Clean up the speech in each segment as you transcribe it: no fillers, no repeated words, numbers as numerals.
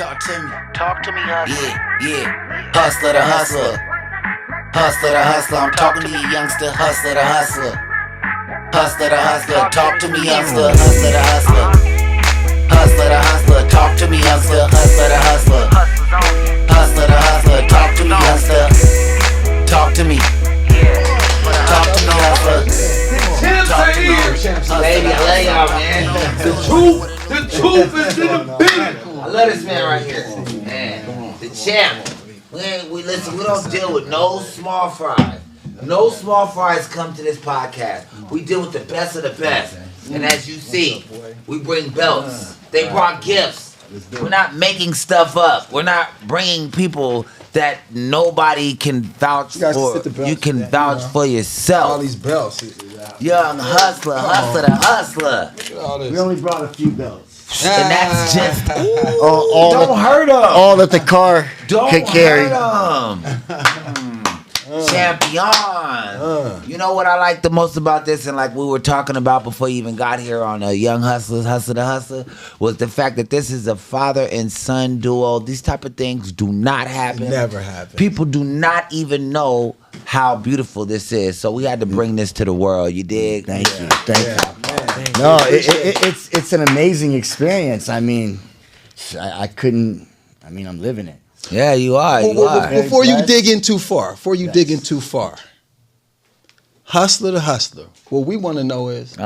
Talk to me. Talk to me, hustler. Yeah. Hustler to hustler. Hustler to hustler. I'm talking to you, youngster. Hustler to hustler. Hustler to hustler. Talk to me, youngster. Hustler to hustler. Hustler to hustler. Talk to me, youngster. Hustler to hustler. Hustler to hustler. Talk to me, youngster. Talk to me. Talk to me, hustler. Talk to me. Baby, I love y'all, man. The truth is in the building. I love this man right here. Man, the champ. We listen, we don't deal with no small fries. No small fries come to this podcast. We deal with the best of the best. And as you see, we bring belts. They brought gifts. We're not making stuff up. We're not bringing people that nobody can vouch for. You can vouch for yourself. All these belts. Young hustler, hustler to hustler. We only brought a few belts. And that's just Don't hurt him. All that the car could carry. Champion. You know what I like the most about this, and like we were talking about before you even got here on Young Hustlers, Hustler to Hustler, was the fact that this is a father and son duo. These type of things do not happen. It never happen. People do not even know how beautiful this is. So we had to bring this to the world. You dig? Thank you. No, it's an amazing experience. I mean, I couldn't. I mean, I'm living it. Yeah, you are. Before you dig in too far, hustler to hustler. What we want to know is,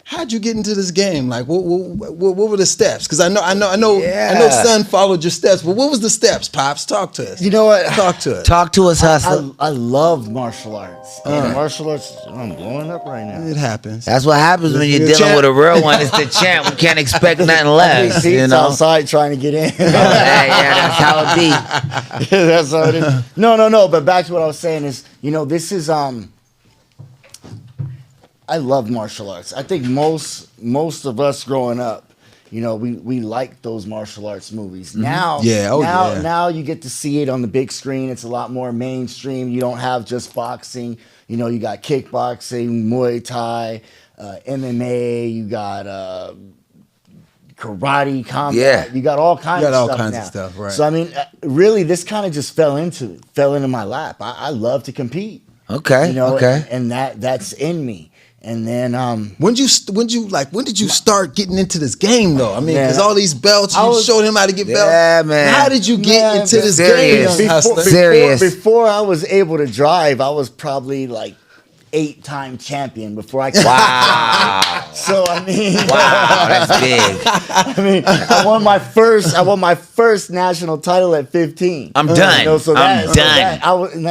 how'd you get into this game? Like, what were the steps? Because I know, son followed your steps. But what was the steps, Pops? Talk to us. You know what? Talk to us. Talk to us, hustler. I love martial arts. And martial arts, I'm blowing up right now. It happens. That's what happens when you're dealing with a real one. It's the champ. We can't expect nothing less. You know, outside trying to get in. yeah, that's how it be. That's how it is. No. But back to what I was saying is, this is I love martial arts. I think most of us growing up, we like those martial arts movies. Now, now you get to see it on the big screen. It's a lot more mainstream. You don't have just boxing. You got kickboxing, Muay Thai, MMA. You got karate, combat. Yeah. You got all kinds of stuff. Right. So I mean, really, this kind of just fell into my lap. I love to compete. Okay. Okay. And that's in me. And then when did you start getting into this game though? I mean, because all these belts, you showed him how to get belts. Yeah, man. How did you get into this game? Before I was able to drive, I was probably like 8-time champion before I could. Wow. So I mean, wow, that's big. I mean, I won my first national title at 15. I'm done. I'm done.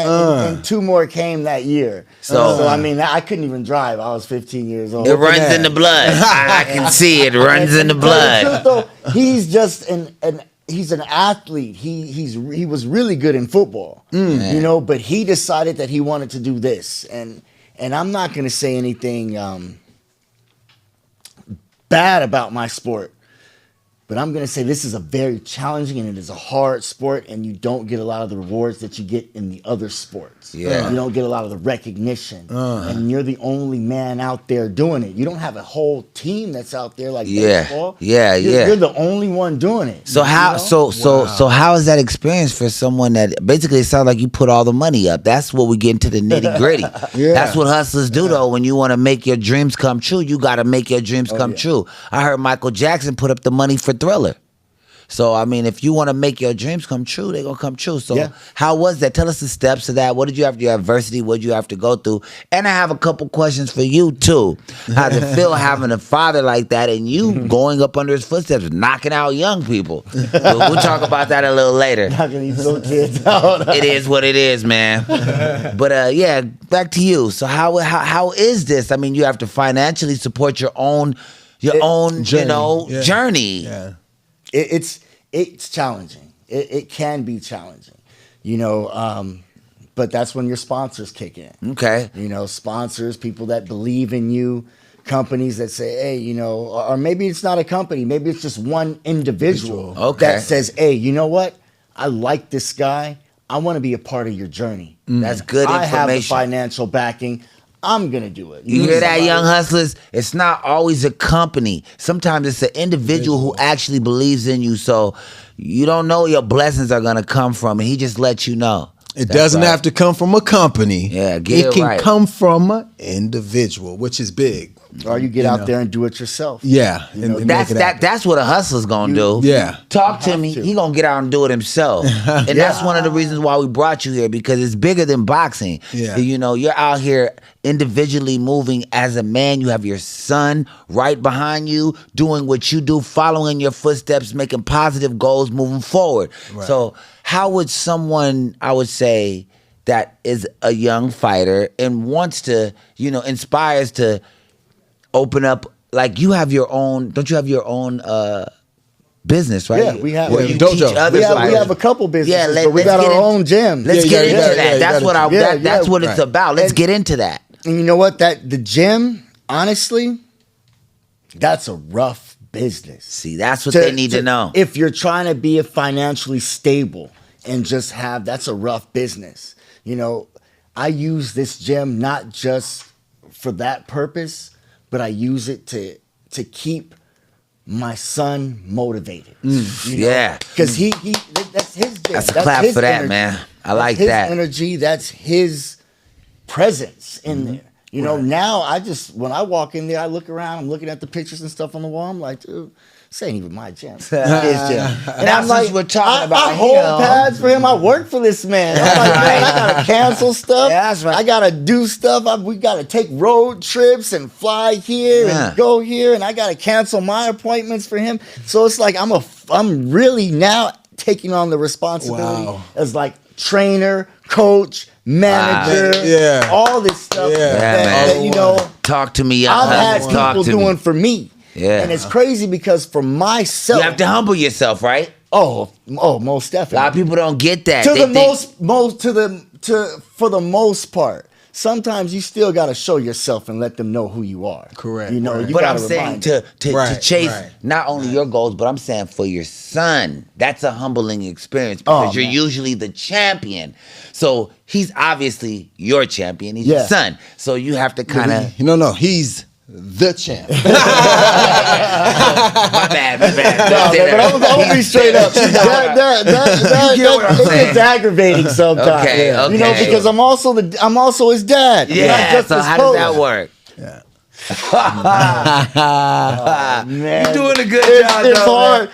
And 2 more came that year. So I mean, I couldn't even drive. I was 15 years old. It runs in the blood. I can see it. Runs in the blood. Though, he's just he's an athlete. He was really good in football. But he decided that he wanted to do this. And I'm not going to say anything bad about my sport, but I'm going to say this is a very challenging and it is a hard sport, and you don't get a lot of the rewards that you get in the other sports. Yeah. You don't get a lot of the recognition, and you're the only man out there doing it. You don't have a whole team that's out there like baseball. You're the only one doing it. So how how is that experience for someone that basically it sounds like you put all the money up? That's what we get into the nitty gritty. That's what hustlers do though. When you want to make your dreams come true, you got to make your dreams come true. I heard Michael Jackson put up the money for Thriller. So, I mean, if you want to make your dreams come true, they're going to come true. So, how was that? Tell us the steps of that. What did you have to do? Adversity? What did you have to go through? And I have a couple questions for you, too. How does it feel having a father like that and you going up under his footsteps, knocking out young people? We'll talk about that a little later. Knocking these little kids out. It is what it is, man. But, back to you. So, how is this? I mean, you have to financially support your own journey. Yeah. It's challenging. It can be challenging, but that's when your sponsors kick in. Okay. Sponsors, people that believe in you, companies that say, hey, or maybe it's not a company, maybe it's just one individual that says, hey, you know what? I like this guy. I want to be a part of your journey. That's good information. I have the financial backing. I'm going to do it. You hear that, young hustlers? It's not always a company. Sometimes it's an individual who actually believes in you. So you don't know where your blessings are going to come from. And he just lets you know. It doesn't have to come from a company. Yeah, it can come from an individual, which is big. Or you get out there and do it yourself. Yeah. And that's what a hustler's gonna do. Yeah. Talk to me. He gonna get out and do it himself. And that's one of the reasons why we brought you here, because it's bigger than boxing. Yeah. You know, you're out here individually moving as a man. You have your son right behind you, doing what you do, following your footsteps, making positive goals, moving forward. Right. So how would someone, I would say, that is a young fighter and wants to, inspires to open up, like you have your own, don't you have your own business, right? Yeah, we have. Where you dojo. teach others We have a couple businesses, Yeah, but we got our own gym. Let's get into that. That's what that's what it's right. about. Let's get into that. And you know what? The gym, honestly, that's a rough business. See, that's what they need to know. If you're trying to be financially stable and just that's a rough business. I use this gym not just for that purpose, but I use it to keep my son motivated. Yeah. Because that's his gym. That's a clap his for that, energy. man. I like His that. energy, that's his presence in there. Now when I walk in there, I look around, I'm looking at the pictures and stuff on the wall, I'm like, dude, this ain't even my gym. It's his gym. And I'm like, we're talking about I hold pads for him. I work for this man. I'm like, man, I gotta cancel stuff. Yeah, that's right. I gotta do stuff. We gotta take road trips and fly here and go here, and I gotta cancel my appointments for him. So it's like I'm really now taking on the responsibility as like trainer, coach, manager, all this stuff that talk to me, young I've hustlers. had people doing for me. Yeah. And it's crazy because for myself, you have to humble yourself, right? Oh, most definitely. A lot of people don't get that. For the most part. Sometimes you still got to show yourself and let them know who you are. Correct. But I'm saying to chase not only your goals, but I'm saying for your son. That's a humbling experience because you're usually the champion. So he's obviously your champion. He's your son. So you have to kind of... No, he's the champ. My bad. But I'm gonna be straight up. That gets aggravating sometimes. Okay. Because I'm also his dad. Yeah. So how does that work? Yeah. Man. You're doing a good job. It's hard.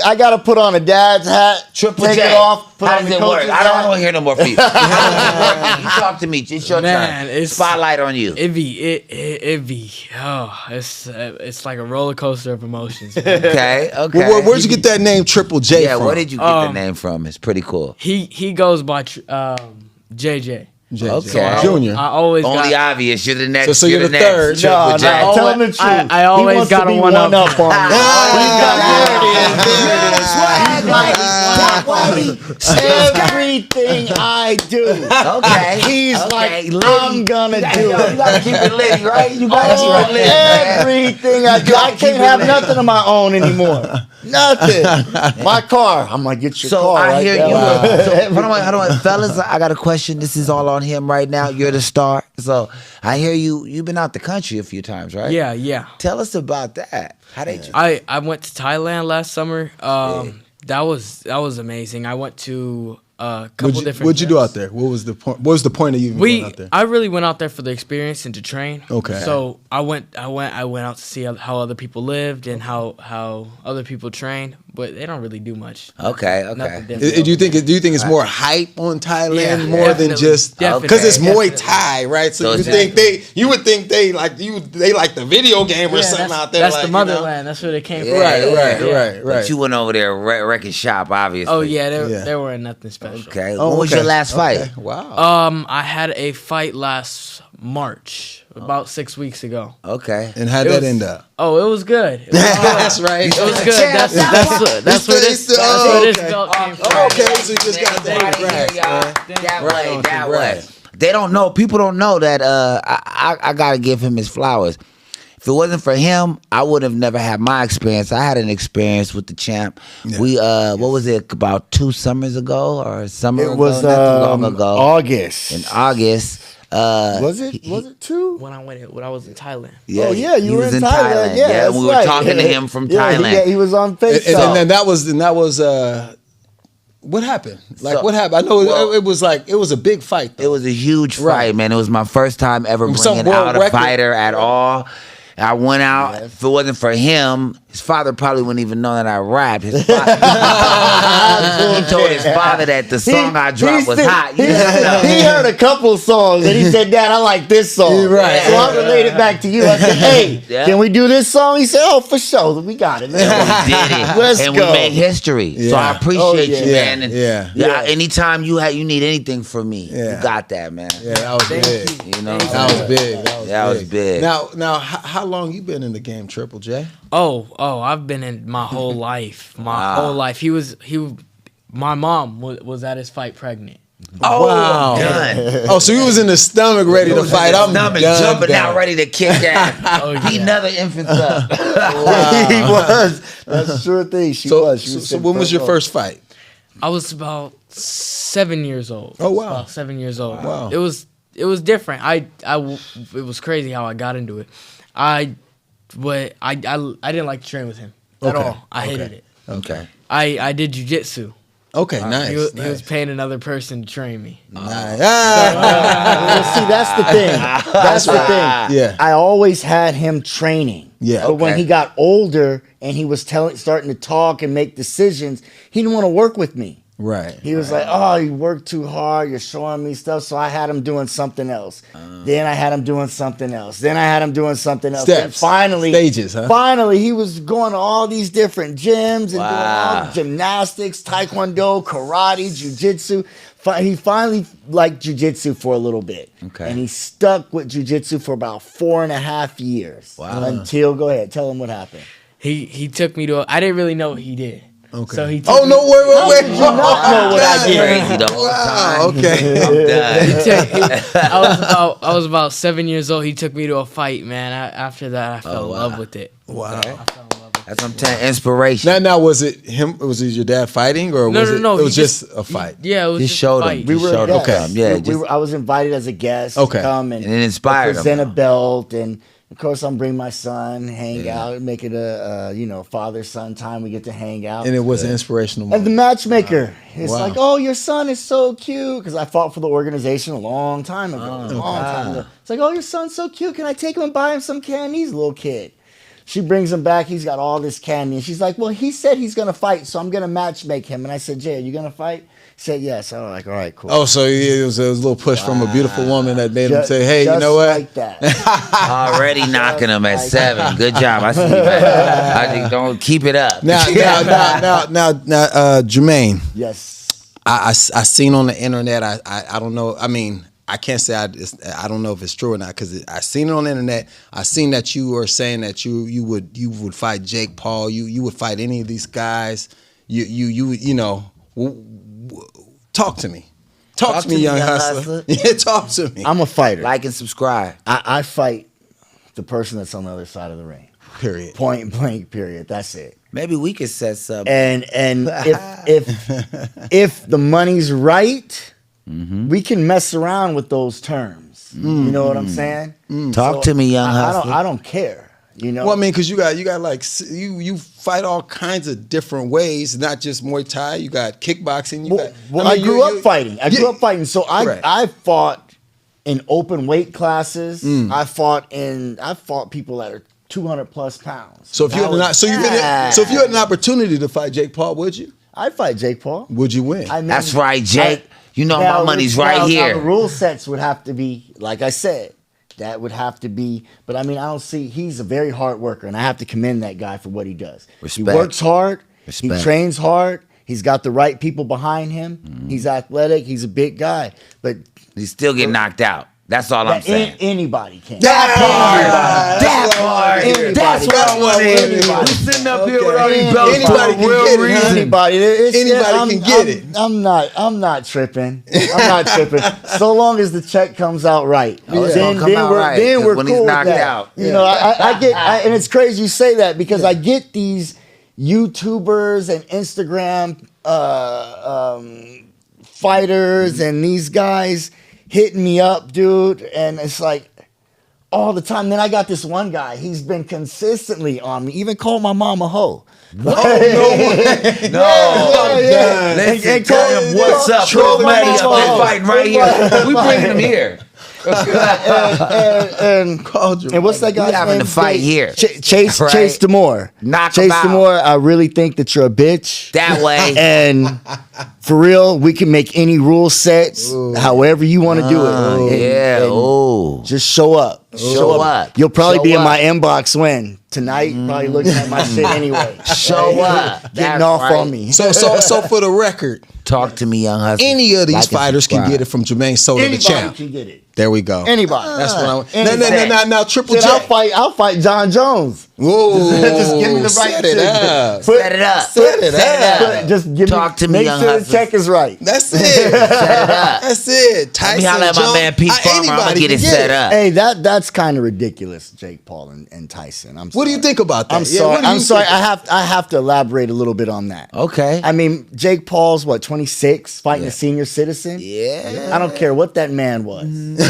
I gotta put on a dad's hat, take it off. How does it work? I don't want to hear no more from you. How does it work? You talk to me. It's your turn. It's spotlight on you. It's like a roller coaster of emotions. Okay. Well, where'd you get that name Triple J from? Yeah, where did you get the name from? It's pretty cool. He goes by JJ. Okay. Junior. I always obvious. You're the next. So you're the third. No, tell him the truth. I always got a one up on me. Everything I do. Okay. He's like, I'm gonna do it. You gotta keep it lit, right? You gotta keep it lit. Everything I do. I can't have nothing of my own anymore. Nothing. My car. I'm gonna get your car. So I hear you. Hold on, fellas. I got a question. This is all on him right now. You're the star. So I hear you. You've been out the country a few times, right? Yeah. Tell us about that. How did you? I went to Thailand last summer. That was amazing. I went to a couple different. What'd you do out there? What was the point? What was the point of you going out there? I really went out there for the experience and to train. Okay. So I went out to see how other people lived and how other people train, but they don't really do much. Okay. Do you think it's more hype on Thailand more than just because it's Muay Thai, right? So you would think they like the video game or something out there. That's like, the motherland. That's where they came from. Right. But you went over there wrecking shop, obviously. Oh yeah, they were nothing special. Okay. When was your last fight? Okay. Wow. I had a fight last March, about 6 weeks ago. Okay. And how'd that end up? Oh, it was good. That's right. It was good. That's where this belt came from. Okay, so you just got that way. They don't know. People don't know that. I gotta give him his flowers. If it wasn't for him, I would have never had my experience. I had an experience with the champ. Yeah. We what was it, about 2 summers ago or a summer ago? It was long ago. August. In August. Was it 2? When I was in Thailand. Yeah, oh yeah, you were in Thailand. Yeah, we were talking to him from Thailand. Yeah, he was on FaceTime. And then that was what happened? Like, what happened? I know it was a big fight, though. It was a huge fight, man. It was my first time ever bringing out a fighter at all. I went out. Yes. If it wasn't for him, his father probably wouldn't even know that I rapped. His father, he told his father that the song I dropped was hot. He heard a couple songs and he said, "Dad, I like this song." Right. So I related back to you. I said, "Hey, can we do this song?" He said, "Oh, for sure. We got it, man." We did it. Let's and go. we made history. Yeah. So I appreciate you, man. And anytime you need anything from me, you got that, man. Yeah, that was big. You know, that was big. That was big. Now, how long you been in the game, Triple J? Oh, I've been in my whole life. Whole life. My mom was at his fight pregnant. Oh, wow. Done. Oh, so he was in the stomach ready to fight. I'm stomach done, jumping out ready to kick ass. He another infant up. Wow. He was. That's a sure thing. She was. So when was your first fight? I was about 7 years old. Oh wow. About 7 years old. Wow. It was different. It was crazy how I got into it. I didn't like to train with him at all. I hated it. Okay. I did jiu-jitsu. Okay, nice. He was paying another person to train me. Nice. See, that's the thing. That's the thing. Yeah. I always had him training. Yeah. But when he got older and he was starting to talk and make decisions, he didn't want to work with me. Right. He was like, "Oh, you work too hard. You're showing me stuff." So I had him doing something else. Then I had him doing something else. Then I had him doing something else. Steps. And finally, Stages, huh? Finally, he was going to all these different gyms and doing all gymnastics, taekwondo, karate, jiu-jitsu. He finally liked jiu-jitsu for a little bit. Okay. And he stuck with jiu-jitsu for about 4.5 years. Wow. Until, go ahead, tell him what happened. He took me to I didn't really know what he did. Okay. So he took wait. How did you not know what I did? Crazy the whole time. Okay. I'm done. I was about 7 years old. He took me to a fight, man. After that, I fell in love with it. Wow. I fell in love with it. That's what I'm telling you, inspiration. Now, was it him? Was it your dad fighting, or No. it was just a fight? Yeah, it was He just showed a him. fight. We showed him. guests. Okay. I was invited as a guest Okay. to come and it inspired present him. a belt, and of course I'm bring my son, hang out, make it a father-son time. We get to hang out. And it was an inspirational And the moment. matchmaker is Wow. like, "Oh, your son is so cute," because I fought for the organization a long time ago. Time ago. It's like, "Oh, your son's so cute. Can I take him and buy him some candy?" He's a little kid. She brings him back. He's got all this candy. And she's like, "Well, he said he's going to fight, so I'm going to matchmake him." And I said, "Jay, are you going to fight?" He said, "Yes." I'm like, "All right, cool." Oh, so it was a little push from a beautiful woman that made him say, "Hey, you know what?" Like that. Already knocking him at 7. Good job. I see you, man. I think don't keep it up. Now, Jermaine. Yes. I seen on the internet. I don't know. I mean, I can't say I don't know if it's true or not because I seen it on the internet. I seen that you were saying that you would fight Jake Paul. You would fight any of these guys. You know. Talk to me. Talk to me, young hustler. Yeah, talk to me. I'm a fighter. Like and subscribe. I fight the person that's on the other side of the ring. Period. Point blank. Period. That's it. Maybe we could set something. And if the money's right, we can mess around with those terms. You know what I'm saying? Talk to me, young hustler. I don't care. You know. Well, I mean, because you got like you fight all kinds of different ways, not just Muay Thai. You got kickboxing. I grew up fighting. I grew up fighting. So Correct. I fought in open weight classes. I fought people that are 200 plus pounds. So if you had an opportunity to fight Jake Paul, would you? I'd fight Jake Paul. Would you win? I mean, That's right, Jake. You know my money's right here. The rule sets would have to be, like I said, that would have to be. But I mean, I don't see. He's a very hard worker, and I have to commend that guy for what he does. Respect. He works hard. Respect. He trains hard. He's got the right people behind him. He's athletic. He's a big guy, but He's still getting knocked out. That's all I'm saying. Anybody can. That part. That's what I want to hear. Anybody. We're sitting up here with all these belts Anybody for can real get it. reason. Anybody can get it. I'm not tripping. I'm not tripping. So long as the check comes out right, it's gonna come out right, then 'cause we're when cool he's with knocked that. out. You know, I get, and it's crazy you say that because I get these YouTubers and Instagram fighters and these guys hitting me up, dude, and it's like all the time. Then I got this one guy. He's been consistently on me. Even called my mom a hoe. No. Yeah. Listen, tell him what's up. Put his money up. They're fighting right here. We bringing him here. and what's that guy's name? Having to fight here. Chase Right. Chase Demore. Knock Chase him out. Demore, I really think that you're a bitch. That way. And for real, we can make any rule sets however you want to do it. Yeah. And just show up. Show up. You'll probably Show be in up. my inbox when? Tonight, probably looking at my shit anyway. Show up. Getting That's off right. on me. So for the record, Talk to me, young husband. any of these Like and fighters can subscribe. get it from Jermaine Soto, the Anybody champ. can get it. There we go. Anybody. That's what I want. Anybody. Now, Triple Shit, J. I'll fight John Jones. Whoa. Just give me the right Set it shit. up. Set it up. Set it up. Just give Talk to me, make young sure the hustlers. check is right. That's it. Set it up. That's it. Tyson, Let me holler at my Jones, man Pete Farmer. I'm gonna anybody get it can set up. Hey, that's kind of ridiculous, Jake Paul and Tyson. I'm sorry. What do you think about that? I'm Yeah, sorry. what do I'm you sorry. think? I have to elaborate a little bit on that. Okay. I mean, Jake Paul's what, 26, fighting a senior citizen. Yeah. I don't care what that man was. Yeah.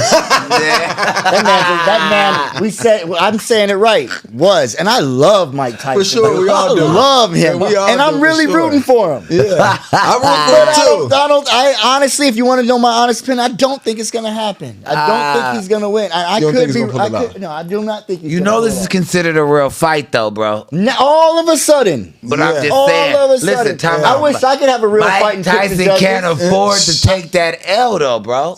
That man. We said. I'm saying it right. Was, and I love Mike Tyson. For sure, we all do. I love him, Yeah, we all and do, I'm for really sure. rooting for him. Yeah. I But root for him too. I honestly, if you want to know my honest opinion, I don't think it's gonna happen. I don't think he's gonna win. I You don't could think he's be. gonna pull I it off? could, no, I do not think. He's You gonna know pull this it is off. considered a real fight, though, bro. Now, all of a sudden. But I'm just All saying. of a sudden. Listen, time I out. wish I could have a real fight Mike and pick the Tyson judges. can't afford to take that L, though, bro.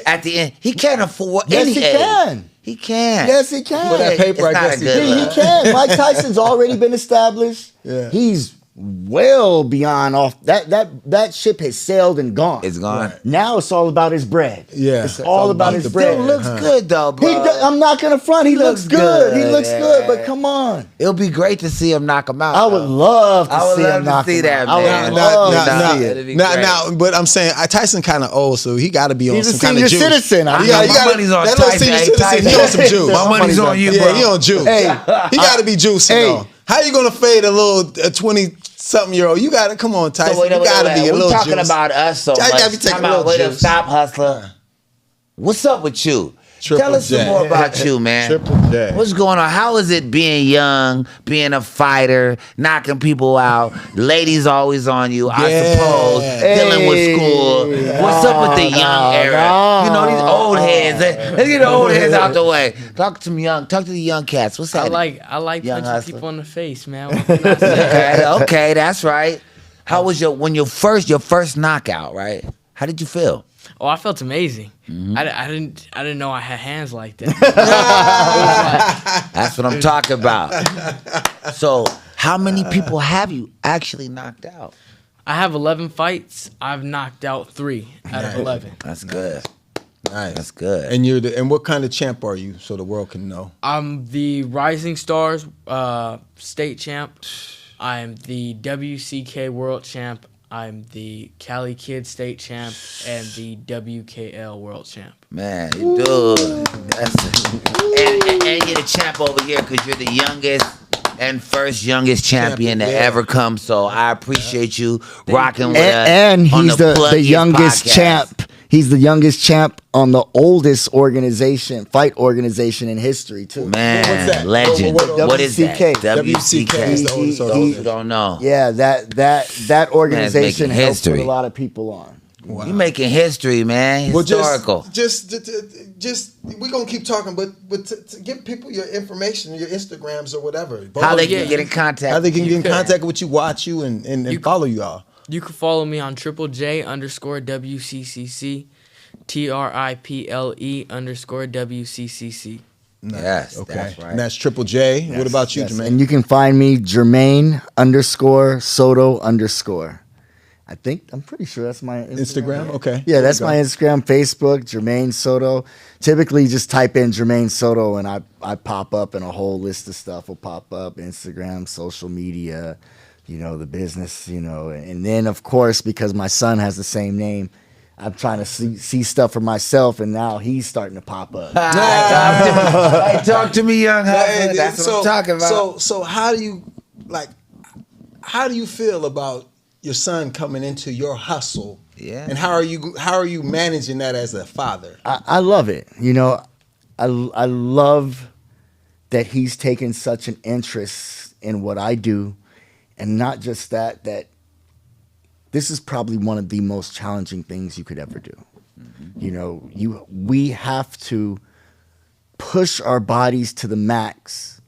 At the end, he can't afford Yes, any he L. can. He can. Yes, he can. For that paper, It's I not guess a he good can. He can. Mike Tyson's already been established. Yeah. He's well beyond off. That ship has sailed and gone. It's gone. Now it's all about his bread. Yeah. It's all about his the bread. Still looks good, though, bro. I'm not gonna front. He looks good. He looks yeah. good. But come on, It'll be great to see him knock him out. I would though. love to I would see love him to knock see him that, out. I man. would love Nah, to see it'd it. be Now, great. but I'm saying Tyson kind of old, so he got to be on He's a some kind of senior juice. citizen. I You know. gotta- My money's on that little Tyson. senior Hey, citizen, he Tyson. on some juice. My money's on you, Yeah, bro. he on juice. Hey, he got to be juicing Hey. though. How you gonna fade a little 20-something-year-old? You got to come on, Tyson. So wait, you got to be a We're little talking juice. about us so I much. gotta be taking Time a out. little Wait up, juice. stop, hustler. What's up with you? Triple Tell us J. some more about you, man. Triple J. What's going on? How is it being young, being a fighter, knocking people out? Ladies always on you, I Yeah. suppose. Dealing with school. What's up with the young era? You know, these old heads. Let's get the old heads out the way. Talk to me young. Talk to the young cats. What's I happening? like Young punching hustler. people in the face, man. What can I say? Okay, that's right. How was your first knockout, right? How did you feel? Oh, I felt amazing. I didn't know I had hands like that. That's what I'm talking about. So, how many people have you actually knocked out? I have 11 fights. I've knocked out 3 out of 11. That's good. Nice. That's good. And what kind of champ are you, so the world can know? I'm the Rising Stars state champ. I'm the WCK world champ. I'm the Cali Kid state champ and the WKL world champ. Man, you do. And you're the champ over here because you're the youngest and first youngest champion that ever come. So I appreciate you rocking with us. And on he's the Pluggiest youngest podcast. champ. He's the youngest champ on the oldest fight organization in history, too. Man, What's that? legend. What is that? WCK. WCK is the oldest Those organization. who don't know. Yeah, that organization making helped put history. a lot of people on. Wow. You making history, man. Historical. Well, just we're gonna keep talking, but to give people your information, your Instagrams or whatever. How they yeah. can get in contact. How they can get in could. contact with you, watch you, and follow you all. You can follow me on @J_WCCC, TRIPLE_WCCC. Yes, Okay. that's right. And that's Triple J. What about you, Yes. Jermaine? And you can find me Jermaine_Soto_. I'm pretty sure that's my Instagram? Okay. Yeah, that's There we my Instagram, Facebook, Jermaine Soto. Typically, just type in Jermaine Soto, and I pop up, and a whole list of stuff will pop up: Instagram, social media, the business, and then of course, because my son has the same name, I'm trying to see stuff for myself, and now he's starting to pop up. Hey, talk to me, young hustler. That's what I'm talking about. So how do you feel about your son coming into your hustle? Yeah. And how are you managing that as a father? I love it. You know, I love that he's taken such an interest in what I do, and not just that this is probably one of the most challenging things you could ever do. Mm-hmm. You know, we have to push our bodies to the max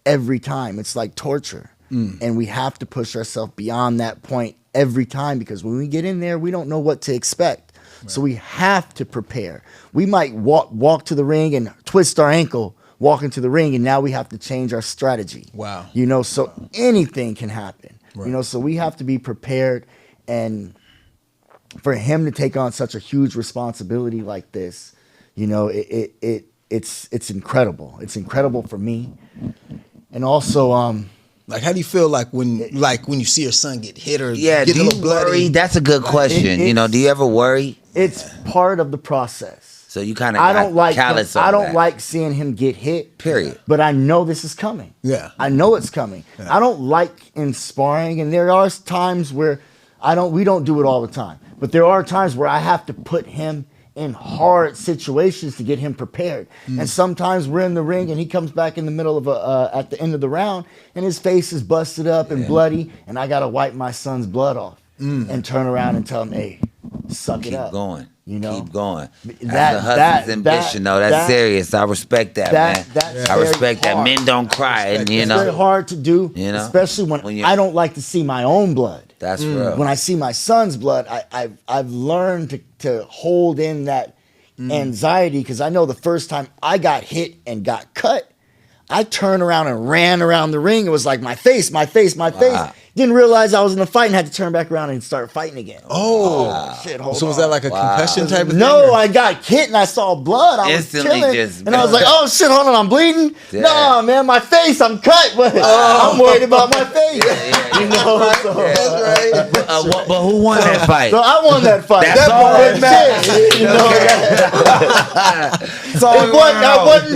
every time. It's like torture. And we have to push ourselves beyond that point every time, because when we get in there, we don't know what to expect. Right. So we have to prepare. We might walk to the ring and twist our ankle, walk into the ring, and now we have to change our strategy. Wow. You know, so anything can happen. Right. You know, so we have to be prepared. And for him to take on such a huge responsibility like this, you know, it's incredible. It's incredible for me. And also, like, how do you feel like when you see your son get hit or get a little bloody? Worry? That's a good question. You know, do you ever worry? It's part of the process. So you kind of I don't like like seeing him get hit. Period. But I know this is coming. Yeah. I know it's coming. Yeah. I don't like in sparring, and there are times where we don't do it all the time. But there are times where I have to put him in hard situations to get him prepared. And sometimes we're in the ring and he comes back in the middle of at the end of the round and his face is busted up and bloody, and I got to wipe my son's blood off and turn around and tell him, hey, suck it up. Keep going. You know? Keep going. That's a husband's ambition, though. That's serious. I respect that, man. I respect that. Men don't cry. And, you know, it's very hard to do, you know, especially when I don't like to see my own blood. That's real. When I see my son's blood, I've learned to hold in that anxiety, because I know the first time I got hit and got cut, I turned around and ran around the ring. It was like my face. Didn't realize I was in a fight and had to turn back around and start fighting again. Oh, shit! So was that like a concussion type of thing? No, I got hit and I saw blood. I was chilling, and I was like, "Oh shit, hold on, I'm bleeding." Yeah. Nah, man, my face, I'm cut, but I'm worried about my face. You know, that's right. But who won that fight? So I won that fight. That's all that matters. You know,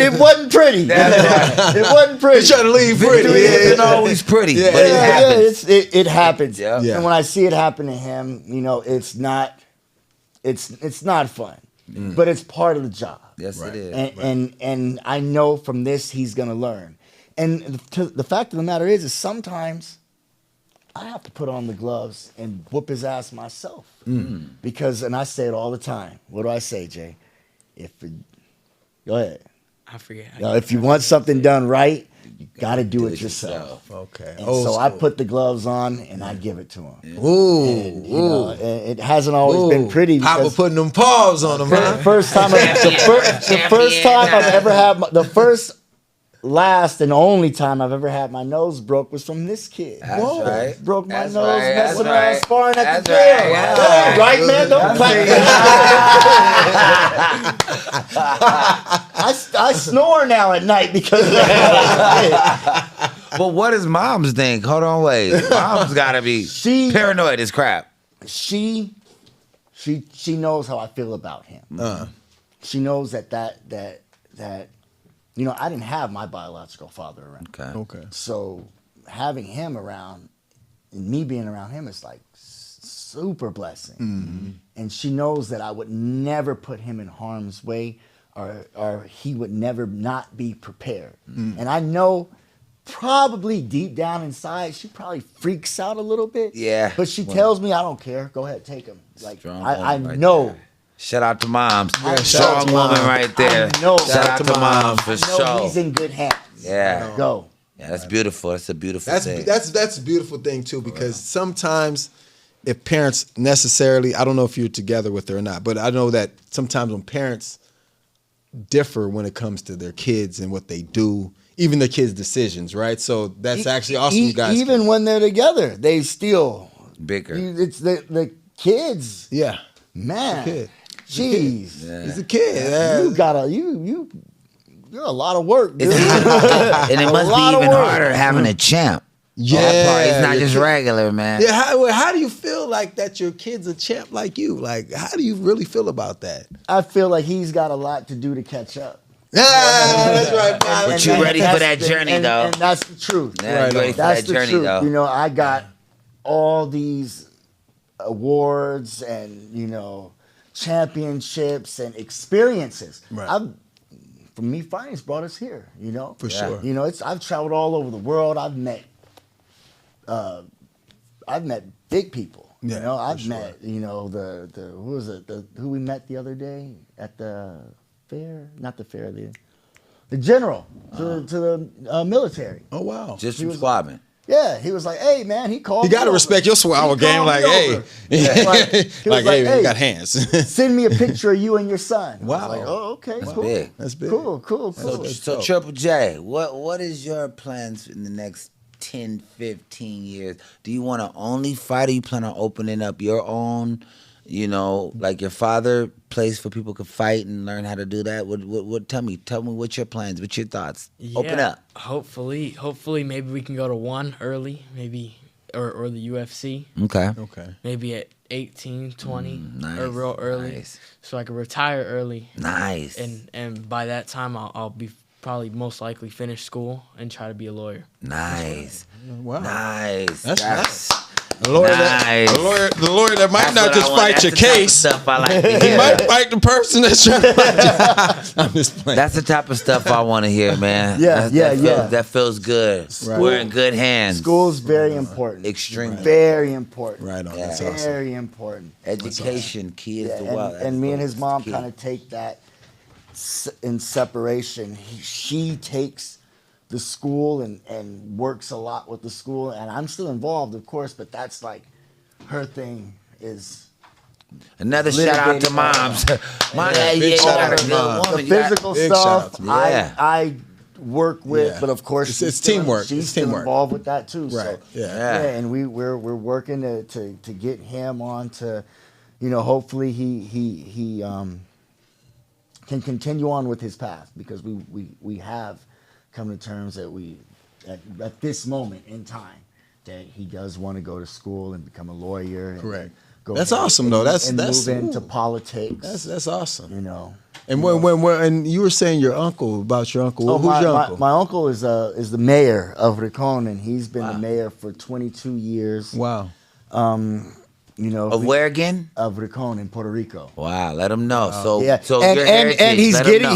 it wasn't pretty. It wasn't pretty. You're trying to leave pretty. It isn't always pretty, but it happens. It happens. Yeah. And when I see it happen to him, you know, it's not fun, but it's part of the job. Yes, it is. And I know from this he's gonna learn. And the fact of the matter is sometimes I have to put on the gloves and whoop his ass myself, because, and I say it all the time. What do I say, Jay? Go ahead. I forget. If you want something done right, you got to do it yourself. Okay. And so I put the gloves on and I give it to him. Yeah. Ooh, and, you know, it hasn't always been pretty. Papa putting them paws on him. The first time I've ever had the first, last, and only time I've ever had my nose broke was from this kid. That's right. Broke my That's nose right. messing That's around right. sparring at the That's gym. right. That's right, man. Don't clap. I snore now at night because of that. But what does moms think? Hold on, wait. Mom's gotta be paranoid as crap. She knows how I feel about him. She knows that you know, I didn't have my biological father around. Okay. So having him around and me being around him is like super blessing. And she knows that I would never put him in harm's way, or he would never not be prepared. And I know probably deep down inside, she probably freaks out a little bit. Yeah. But she tells me, I don't care. Go ahead, take him. Like, I right know. there. Shout out to moms. shout out to woman mom. right there. I know. Shout out to moms for I know sure. he's in good hands. Yeah. Go. Yeah, that's beautiful. That's a beautiful thing. That's a beautiful thing too, because sometimes if parents necessarily, I don't know if you're together with her or not, but I know that sometimes when parents differ when it comes to their kids and what they do, even their kids' decisions, right? So that's actually awesome, you guys. Even when they're together, they still Bigger. It's the kids. Yeah. Man. Kid. Jeez. Yeah. He's a kid. You're a lot of work, dude. And it must be lot of even work. harder having a champ. Yeah. That part, it's not your just kid- regular, man. Yeah, how do you feel like that your kid's a champ like you? Like, how do you really feel about that? I feel like he's got a lot to do to catch up. Yeah, that's right, Bob. But you ready for that journey, though. And that's the truth. Yeah, you ready for That's that the journey, truth. though. You know, I got all these awards and, you know, championships and experiences. Right. For me, fighting's brought us here, you know? For sure. You know, I've traveled all over the world. I've met big people. Yeah, you know, I've sure. met, you know, who was it? Who we met the other day at the fair? Not the fair, the general to the military. Oh wow. Just from squabbing. Yeah, he was like, "Hey, man," he called. You got to me respect over. your swallow He game. called Like, me hey, over. Yeah, like, he was like, hey, man, "Hey, you got hands. send me a picture of you and your son." Wow. I was like, "Oh, okay, That's cool. big. That's big. Cool. So Triple J, what is your plans in the next 10, 15 years? Do you want to only fight, or you plan on opening up your own, you know, like your father place for people could fight and learn how to do that? What tell me what's your plans, what's your thoughts? Yeah, Open up. Hopefully maybe we can go to one early, maybe or the UFC. Okay. Maybe at 18, 20 nice, or real early. nice. So I can retire early. Nice. And by that time I'll be probably most likely finish school and try to be a lawyer. Nice. Wow. Nice. That's nice. The The lawyer that might not just fight your case. Stuff I like to He hear. might fight the person that's trying to fight you. I'm just playing. That's the type of stuff I want to hear, man. Yeah, That feels good. Right. We're in good hands. School's very important. Extremely. Very important. Right on. Yeah. That's awesome. Very important. Education, key is Yeah, the wealth. and me and his mom Key. kind of take that in separation. She takes the school and works a lot with the school, and I'm still involved, of course, but that's like her thing is Another shout out to moms. Mom, yeah, you shout got out a to good moms. woman. the physical big shout out stuff. to Yeah. I work with, Yeah. but of course It's she's still- teamwork. She's It's still teamwork. involved with that too. Right. So, Yeah. and we're working to get him on to, you know, hopefully he can continue on with his path, because we have come to terms that at this moment in time that he does want to go to school and become a lawyer. And Correct. go That's ahead awesome, though. That's move into ooh. politics. That's awesome. You know. And and you were saying your uncle. Who's your uncle? My uncle is the mayor of Ricon, and he's been the mayor for 22 years. Wow. You know, Of where again? Of Ricon in Puerto Rico. Wow, let them know. So, Yeah, so and your heritage, he's let 'em getting know.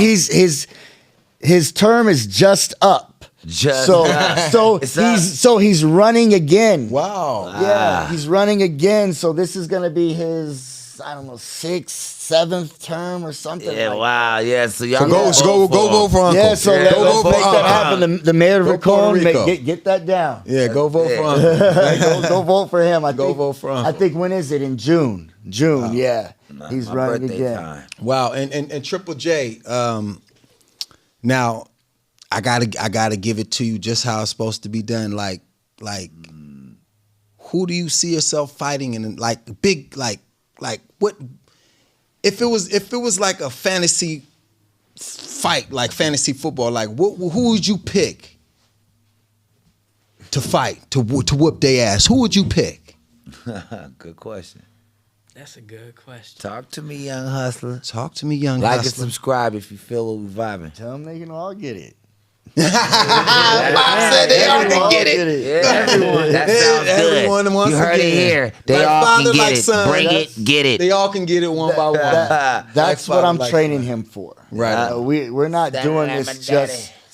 his term is just up. Just So up. so It's up. he's running again. Wow. Yeah, he's running again. So this is gonna be his, I don't know, 6th, 7th term or something. Yeah, like wow, yeah. So y'all Go vote for Uncle. Yeah, so Yeah, let's make that happen. The mayor of Go Puerto Ricon, Rico. get that down. Yeah, go vote for Yeah. Uncle. go vote for him. Go vote for Uncle. I think, when is it? In June. June, yeah. He's My running birthday again. time. Wow. And Triple J. Now, I gotta give it to you just how it's supposed to be done. Like, who do you see yourself fighting in? Like big, like what? If it was like a fantasy fight, like fantasy football, like who would you pick to fight to whoop their ass? Who would you pick? Good question. That's a good question. Talk to me, young hustler. Talk to me, young Like and hustler. subscribe if you feel what we vibing. Tell them they can all get it. Bob said they all can get it. Yeah, that sounds good. Everyone once You heard again. it here. They Like all father, can get like it. son. Bring That's- it, get it. They all can get it one by one. That's Like what I'm father, like training son. him for. Right. We're not Standing doing like this my daddy.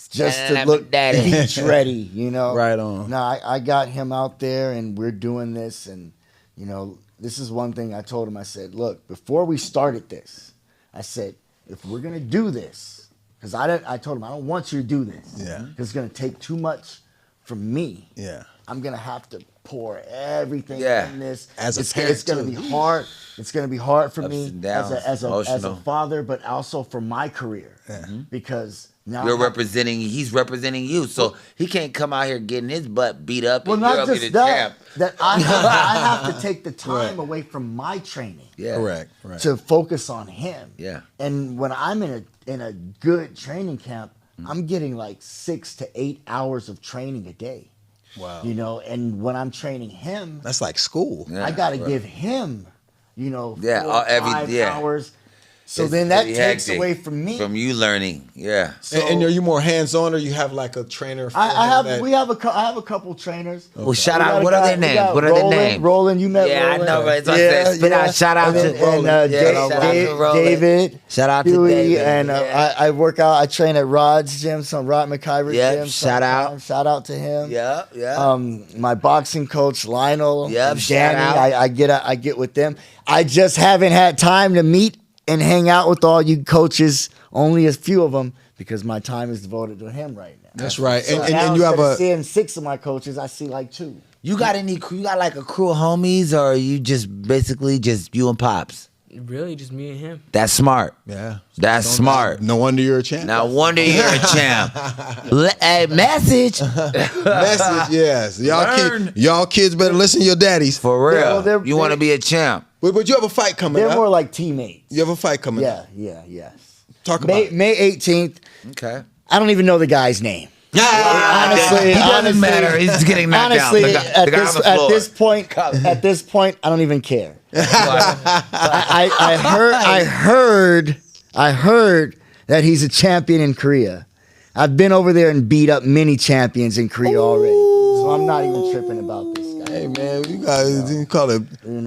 just Standing to like look my daddy. beach ready, you know. Right on. No, I got him out there, and we're doing this, and you know, this is one thing I told him. I said, look, before we started this, I said, if we're gonna do this, because I told him I don't want you to do this. Yeah. Because it's gonna take too much from me. Yeah. I'm gonna have to pour everything Yeah. in this. As a it's parent, gonna too. be hard. It's gonna be hard for Ups me and downs, as a emotional. father, but also for my career. Because now You're representing. He's representing you, so he can't come out here getting his butt beat up. well, and not you're up here just the that. champ. That I have to take the time away from my training. Yeah, Correct. Right. To focus on him. Yeah. And when I'm in a good training camp, I'm getting like 6 to 8 hours of training a day. Wow. You know, and when I'm training him, That's like school. Yeah, I got to right. give him, you know, Yeah, 4 or every- 5 yeah. hours. So It's then that pretty takes hectic away from me. From you learning, yeah. So, and are you more hands-on, or you have like a trainer? I have a couple trainers. Well, shout out. What are their names? What are their names? Roland, you met Roland. I know, right? So I said, spit out. Shout out to Roland. David. Shout out to Huey, David. And I work out. I train at Rod's gym, Rod McIver's gym. Shout out. Shout out to him. Yeah. My boxing coach Lionel. Yep. Danny. I get with them. I just haven't had time to meet and hang out with all you coaches, only a few of them, because my time is devoted to him right now. That's right. So and you have seeing 6 of my coaches, I see like 2. You got like a crew of homies, or you just basically just you and Pops? Really, just me and him. That's smart. Yeah. That's smart. No wonder you're a champ. No wonder you're a champ. Hey, message. Message, yes. Y'all kids better listen to your daddies. For real. Yeah, well, you want to be a champ. But you have a fight coming up. They're more like teammates. You have a fight coming up. Yeah. Talk about it. May 18th. Okay. I don't even know the guy's name. Honestly, it doesn't matter. He's getting knocked honestly, down. The guy on the floor. At this point, I don't even care. I heard that he's a champion in Korea. I've been over there and beat up many champions in Korea already, so I'm not even tripping about this guy. Hey man, you guys call it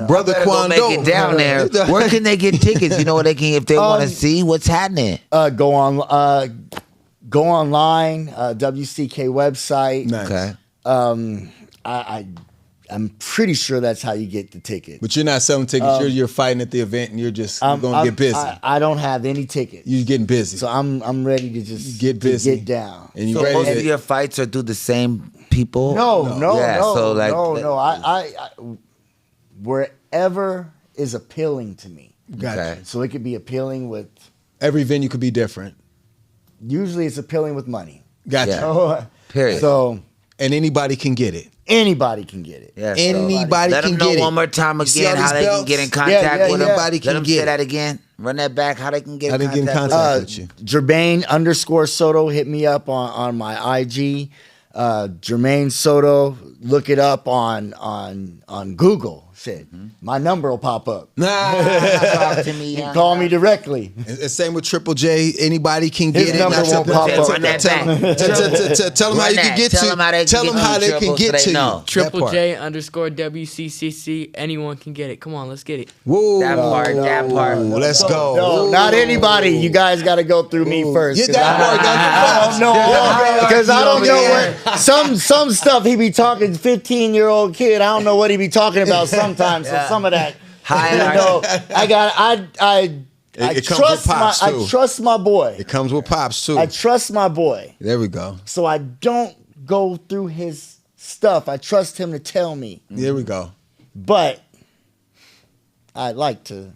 Brother Kwando. Make it down there. Where can they get tickets? You know what they can if they want to see what's happening. Go online, WCK website. Nice. Okay. I'm pretty sure that's how you get the ticket. But you're not selling tickets. You're fighting at the event, and you're going to get busy. I don't have any tickets. You're getting busy. So I'm ready to just get busy, get down. And you so ready most of your fights are through the same people? No. Yeah, so like, I wherever is appealing to me. Gotcha. Okay. So it could be appealing with. Every venue could be different. Usually it's appealing with money. Gotcha. Yeah. Period. So. And anybody can get it. Anybody can get it. Yeah, anybody let can them know get it. one more time again how they can get in contact with them. Anybody can let them get say it. that again. Run that back. How they can get in contact with you. Jermaine_Soto hit me up on my IG. Jermaine Soto. Look it up on Google. Shit, my number will pop up. Talk to me. Call me directly. And same with Triple J. Anybody can get His it. number won't pop up. Tell them how you can get to. Tell them how they can get to you. Triple J_WCCC. Anyone can get it. Come on, let's get it. Whoa. That part. Let's go. No, not anybody. You guys got to go through me first. Get that part. Because I don't know what some stuff he be talking. 15-year-old kid. I don't know what he be talking about sometimes. So some of that. I trust my boy. It comes with pops too. I trust my boy. There we go. So I don't go through his stuff. I trust him to tell me. There we go. But I'd like to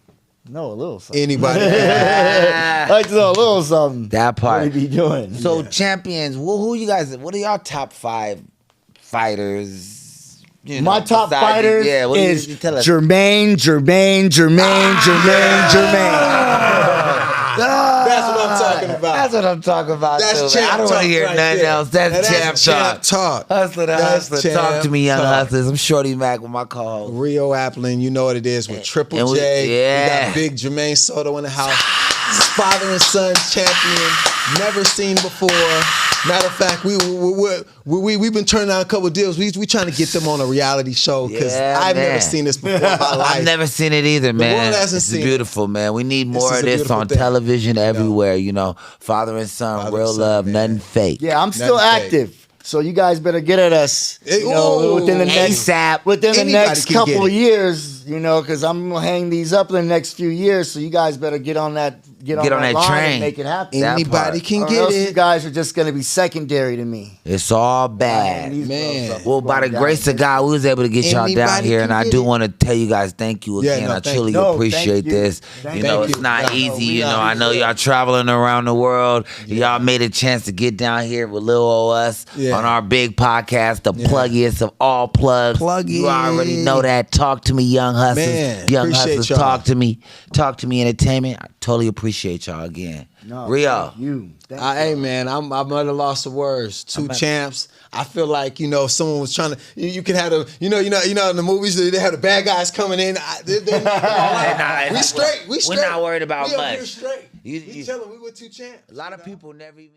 know a little something. Anybody. I'd like to know a little something. That part. What he be doing. So champions, who you guys? What are y'all top 5 fighters? You know, my top fighters is Jermaine. That's what I'm talking about. That's what I'm talking about. That's champ I don't want to hear nothing else. That's champ talk. Hustler to hustler. Talk to me, young hustlers. I'm Shorty Mack with my co-host. Rio Applin, you know what it is with Triple J. We got big Jermaine Soto in the house. Father and son champion. Never seen before. Matter of fact, we've been turning down a couple of deals. We trying to get them on a reality show because I've never seen this before in my life. I've never seen it either, man. The world hasn't it's seen beautiful, man. We need more of this on television everywhere. You know, father and son, real love, nothing fake. Yeah, I'm still active. So you guys better get at us. You know, within the next couple of years, you know, because I'm gonna hang these up in the next few years. So you guys better get on that line train and make it happen. Anybody can get it. You guys are just gonna be secondary to me. It's all bad, man. Well, by the grace of God, we was able to get y'all down here, and I do want to tell you guys thank you again. I truly appreciate this. You know, it's not easy. You know, I know y'all traveling around the world. Y'all made a chance to get down here with Lil O us on our big podcast, the pluggiest of all plugs. You already know that. Talk to me, young hustlers. Man, young hustlers, y'all. talk to me. Talk to me, entertainment. I totally appreciate y'all again. No, Rio. Hey man, I'm at a loss of words. Two champs. I feel like someone was trying to. You can have in the movies they have the bad guys coming in. We straight. We're not worried about much. We're straight. You tell them we were two champs. A lot of people never even.